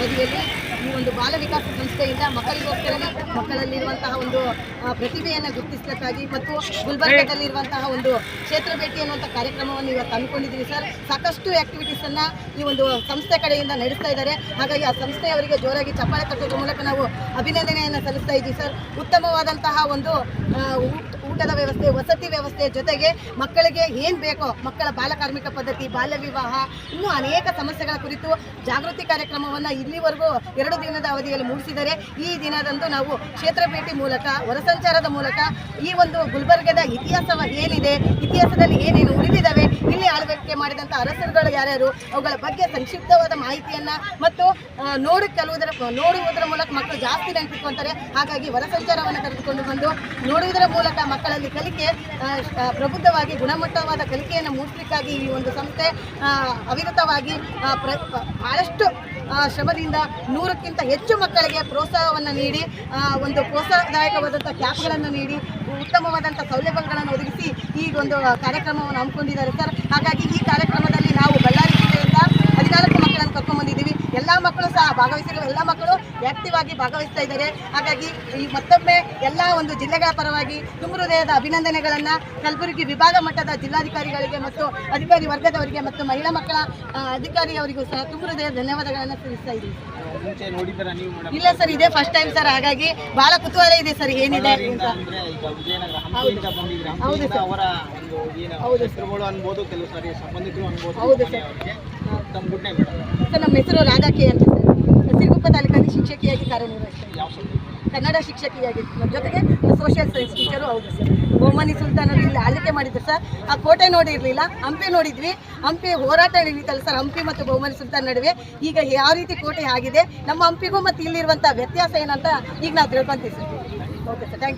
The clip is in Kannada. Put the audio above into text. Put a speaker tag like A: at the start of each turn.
A: ಅವಧಿಯಲ್ಲಿ ಈ ಒಂದು ಬಾಲ ವಿಕಾಸ ಸಂಸ್ಥೆಯಿಂದ ಮಕ್ಕಳಿಗೋಸ್ಕರನೇ ಮಕ್ಕಳಲ್ಲಿರುವಂತಹ ಒಂದು ಪ್ರತಿಭೆಯನ್ನು ಗುರುತಿಸಲಿಕ್ಕಾಗಿ ಮತ್ತು ಗುಲ್ಬರ್ಗದಲ್ಲಿರುವಂತಹ ಒಂದು ಕ್ಷೇತ್ರ ಭೇಟಿ ಅನ್ನುವಂಥ ಕಾರ್ಯಕ್ರಮವನ್ನು ಇವತ್ತು ಹಮ್ಮಿಕೊಂಡಿದ್ದೀವಿ ಸರ್. ಸಾಕಷ್ಟು ಆ್ಯಕ್ಟಿವಿಟೀಸನ್ನು ಈ ಒಂದು ಸಂಸ್ಥೆ ಕಡೆಯಿಂದ ನಡೆಸ್ತಾ ಇದ್ದಾರೆ. ಹಾಗಾಗಿ ಆ ಸಂಸ್ಥೆಯವರಿಗೆ ಜೋರಾಗಿ ಚಪ್ಪಾಳೆ ತಟ್ಟೋದ್ರ ಮೂಲಕ ನಾವು ಅಭಿನಂದನೆಯನ್ನು ಸಲ್ಲಿಸ್ತಾ ಇದ್ದೀವಿ ಸರ್. ಉತ್ತಮವಾದಂತಹ ಒಂದು ಊಟದ ವ್ಯವಸ್ಥೆ, ವಸತಿ ವ್ಯವಸ್ಥೆ ಜೊತೆಗೆ ಮಕ್ಕಳಿಗೆ ಏನು ಬೇಕೋ, ಮಕ್ಕಳ ಬಾಲಕಾರ್ಮಿಕ ಪದ್ಧತಿ, ಬಾಲ್ಯ ವಿವಾಹ, ಇನ್ನೂ ಅನೇಕ ಸಮಸ್ಯೆಗಳ ಕುರಿತು ಜಾಗೃತಿ ಕಾರ್ಯಕ್ರಮವನ್ನು ಇಲ್ಲಿವರೆಗೂ 2 ದಿನದ ಅವಧಿಯಲ್ಲಿ ಮೂಡಿಸಿದರೆ ಈ ದಿನದಂದು ನಾವು ಕ್ಷೇತ್ರ ಭೇಟಿ ಮೂಲಕ, ಹೊರಸಂಚಾರದ ಮೂಲಕ ಈ ಒಂದು ಗುಲ್ಬರ್ಗದ ಇತಿಹಾಸ ಏನಿದೆ, ಇತಿಹಾಸದಲ್ಲಿ ಏನೇನು ಉಳಿದಿದ್ದಾವೆ, ಇಲ್ಲಿ ಆಳ್ವಿಕೆ ಮಾಡಿದಂಥ ಅರಸರುಗಳು ಯಾರ್ಯಾರು, ಅವುಗಳ ಬಗ್ಗೆ ಸಂಕ್ಷಿಪ್ತವಾದ ಮಾಹಿತಿಯನ್ನು ಮತ್ತು ನೋಡುವುದರ ಮೂಲಕ ಮಕ್ಕಳು ಜಾಸ್ತಿ ನೆನಪಿಟ್ಕೊಳ್ತಾರೆ. ಹಾಗಾಗಿ ಹೊರಸಂಚಾರವನ್ನು ಕರೆದುಕೊಂಡು ಬಂದು ನೋಡುವುದರ ಮೂಲಕ ಮಕ್ಕಳಲ್ಲಿ ಕಲಿಕೆ ಪ್ರಬುದ್ಧವಾಗಿ ಗುಣಮಟ್ಟವಾದ ಕಲಿಕೆಯನ್ನು ಮೂಡಿಸಲಿಕ್ಕಾಗಿ ಈ ಒಂದು ಸಂಸ್ಥೆ ಅವಿರತವಾಗಿ ಬಹಳಷ್ಟು ಶ್ರಮದಿಂದ 100ಕ್ಕಿಂತ ಹೆಚ್ಚು ಮಕ್ಕಳಿಗೆ ಪ್ರೋತ್ಸಾಹವನ್ನು ನೀಡಿ ಒಂದು ಪ್ರೋತ್ಸಾಹದಾಯಕವಾದಂಥ ಕ್ಯಾಪ್ಗಳನ್ನು ನೀಡಿ ಉತ್ತಮವಾದಂಥ ಸೌಲಭ್ಯಗಳನ್ನು ಒದಗಿಸಿ ಈ ಒಂದು ಕಾರ್ಯಕ್ರಮವನ್ನು ಹಮ್ಮಿಕೊಂಡಿದ್ದಾರೆ ಸರ್. ಹಾಗಾಗಿ ಈ ಕಾರ್ಯಕ್ರಮದಲ್ಲಿ ನಾವು ಬಳ್ಳಾರಿ ಜಿಲ್ಲೆಯಿಂದ 14 ಮಕ್ಕಳನ್ನು ಕರ್ಕೊಂಡ್ಬಂದಿದ್ದೀವಿ. ಎಲ್ಲ ಮಕ್ಕಳು ಸಹ ಭಾಗವಹಿಸಿರುವ ಎಲ್ಲ ಮಕ್ಕಳು ಆ್ಯಕ್ಟಿವ್ ಆಗಿ ಭಾಗವಹಿಸ್ತಾ ಇದ್ದಾರೆ. ಹಾಗಾಗಿ ಈ ಮತ್ತೊಮ್ಮೆ ಎಲ್ಲ ಒಂದು ಜಿಲ್ಲೆಗಳ ಪರವಾಗಿ ತುಂಬ ಹೃದಯದ ಅಭಿನಂದನೆಗಳನ್ನು ಕಲಬುರಗಿ ವಿಭಾಗ ಮಟ್ಟದ ಜಿಲ್ಲಾಧಿಕಾರಿಗಳಿಗೆ ಮತ್ತು ಅಧಿಕಾರಿ ವರ್ಗದವರಿಗೆ ಮತ್ತು ಮಹಿಳಾ ಮಕ್ಕಳ ಅಧಿಕಾರಿಯವರಿಗೂ ಸಹ ತುಂಬ ಹೃದಯದ ಧನ್ಯವಾದಗಳನ್ನು ತಿಳಿಸ್ತಾ ಇದ್ದೀವಿ. ಇಲ್ಲ ಸರ್, ಇದೇ ಫಸ್ಟ್ ಟೈಮ್ ಸರ್. ಹಾಗಾಗಿ ಬಹಳ ಕುತೂಹಲ ಇದೆ ಸರ್ ಏನಿದೆ ಅಂತ. ಹೌದು ಸರ್, ಹೌದು ಸರ್, ಹೌದು ಸರ್. ಸರ್, ನಮ್ಮ ಹೆಸರು ರಾಧಾ ಕೆ ಅಂತ ಸರ್. ಸಿರುಗುಪ್ಪ ತಾಲೂಕಲ್ಲಿ ಶಿಕ್ಷಕಿಯಾಗಿ ಕಾರ್ಯನಿರ್ವಹಿಸ್ತಾರೆ. ಕನ್ನಡ ಶಿಕ್ಷಕಿಯಾಗಿ, ಜೊತೆಗೆ ಸೋಷಿಯಲ್ ಸೈನ್ಸ್ ಟೀಚರು. ಹೌದು ಸರ್. ಬಹುಮನಿ ಸುಲ್ತಾನರು ಇಲ್ಲಿ ಆಳ್ವಿಕೆ ಮಾಡಿದ್ರು ಸರ್. ಆ ಕೋಟೆ ನೋಡಿರಲಿಲ್ಲ, ಹಂಪಿ ನೋಡಿದ್ವಿ. ಹಂಪಿ ಹೋರಾಟ ನಡೀತಲ್ಲ ಸರ್, ಹಂಪಿ ಮತ್ತು ಬಹುಮನಿ ಸುಲ್ತಾನ್ ನಡುವೆ. ಈಗ ಯಾವ ರೀತಿ ಕೋಟೆ ಆಗಿದೆ, ನಮ್ಮ ಹಂಪಿಗೂ ಮತ್ತು ಇಲ್ಲಿರುವಂಥ ವ್ಯತ್ಯಾಸ ಏನಂತ ಈಗ ನಾವು ತಿಳ್ಕೊಂತೀವಿ ಸರ್. Okay sir, thank you.